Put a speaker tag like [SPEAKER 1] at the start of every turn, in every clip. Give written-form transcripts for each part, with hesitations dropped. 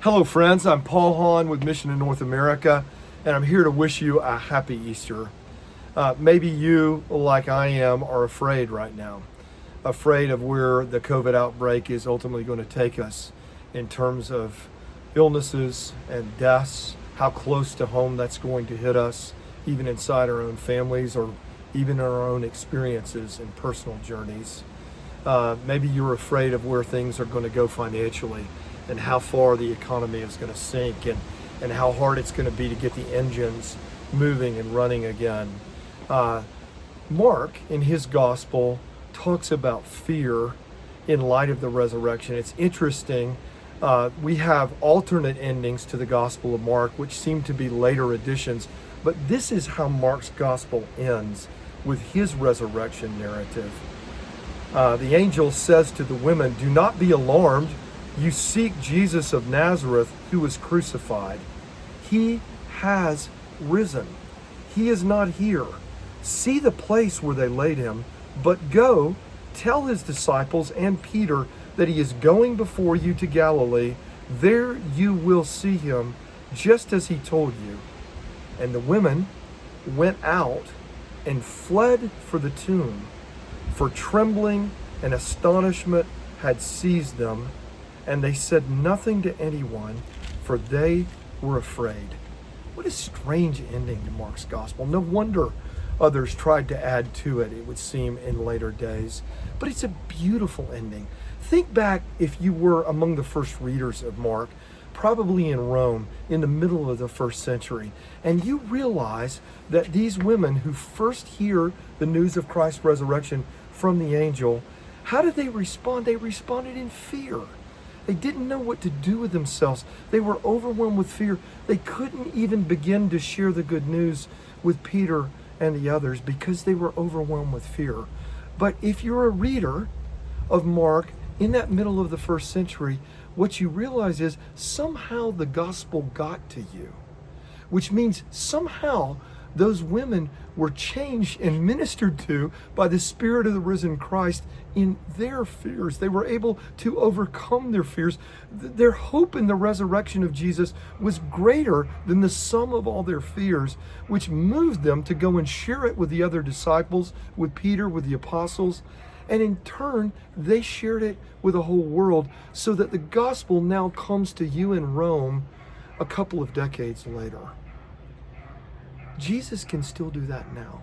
[SPEAKER 1] Hello, friends. I'm Paul Hahn with Mission in North America, and I'm here to wish you a happy Easter. Maybe you, like I am, are afraid right now, afraid of where the COVID outbreak is ultimately going to take us in terms of illnesses and deaths, how close to home that's going to hit us, even inside our own families or even in our own experiences and personal journeys. Maybe you're afraid of where things are going to go financially and how far the economy is going to sink and how hard it's going to be to get the engines moving and running again. Mark, in his gospel, talks about fear in light of the resurrection. It's interesting. We have alternate endings to the Gospel of Mark, which seem to be later additions, but this is how Mark's gospel ends with his resurrection narrative. The angel says to the women, "Do not be alarmed. You seek Jesus of Nazareth, who was crucified. He has risen. He is not here. See the place where they laid him, but go, tell his disciples and Peter that he is going before you to Galilee. There you will see him, just as he told you." And the women went out and fled for the tomb, for trembling and astonishment had seized them, and they said nothing to anyone, for they were afraid. What a strange ending to Mark's gospel. No wonder others tried to add to it, it would seem, in later days. But it's a beautiful ending. Think back if you were among the first readers of Mark, probably in Rome in the middle of the first century, and you realize that these women who first hear the news of Christ's resurrection from the angel, how did they respond? They responded in fear. They didn't know what to do with themselves. They were overwhelmed with fear. They couldn't even begin to share the good news with Peter and the others because they were overwhelmed with fear. But if you're a reader of Mark in that middle of the first century, what you realize is somehow the gospel got to you, which means somehow those women were changed and ministered to by the Spirit of the risen Christ in their fears. They were able to overcome their fears. Their hope in the resurrection of Jesus was greater than the sum of all their fears, which moved them to go and share it with the other disciples, with Peter, with the apostles. And in turn, they shared it with the whole world, so that the gospel now comes to you in Rome a couple of decades later. Jesus can still do that now.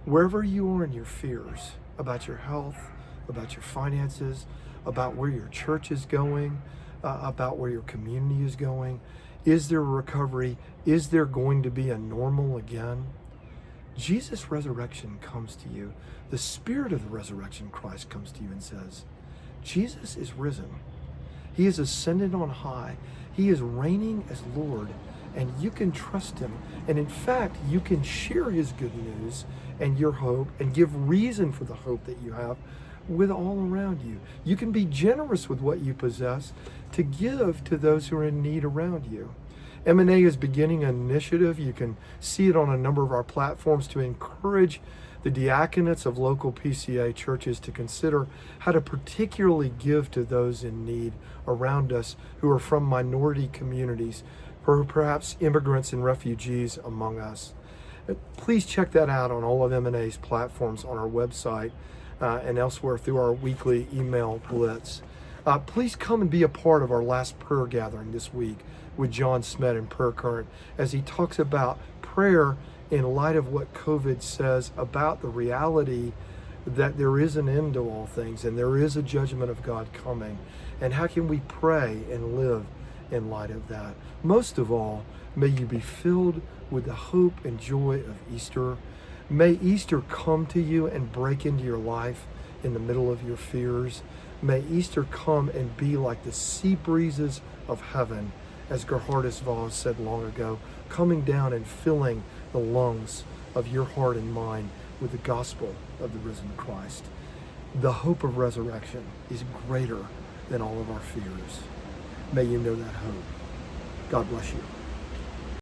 [SPEAKER 1] Wherever you are in your fears about your health, about your finances, about where your church is going, about where your community is going, is there a recovery? Is there going to be a normal again? Jesus' resurrection comes to you. The Spirit of the resurrection Christ comes to you and says, Jesus is risen. He is ascended on high. He is reigning as Lord, and you can trust him. And in fact, you can share his good news and your hope and give reason for the hope that you have with all around you. You can be generous with what you possess to give to those who are in need around you. M&A is beginning an initiative. You can see it on a number of our platforms to encourage the diaconates of local PCA churches to consider how to particularly give to those in need around us who are from minority communities, or perhaps immigrants and refugees among us. Please check that out on all of M&A's platforms on our website and elsewhere through our weekly email blitz. Please come and be a part of our last prayer gathering this week with John Smet in Prayer Current as he talks about prayer in light of what COVID says about the reality that there is an end to all things and there is a judgment of God coming. And how can we pray and live in light of that? Most of all, may you be filled with the hope and joy of Easter. May Easter come to you and break into your life in the middle of your fears. May Easter come and be like the sea breezes of heaven, as Gerhardus Voss said long ago, coming down and filling the lungs of your heart and mind with the gospel of the risen Christ. The hope of resurrection is greater than all of our fears. May you know that hope. God bless you.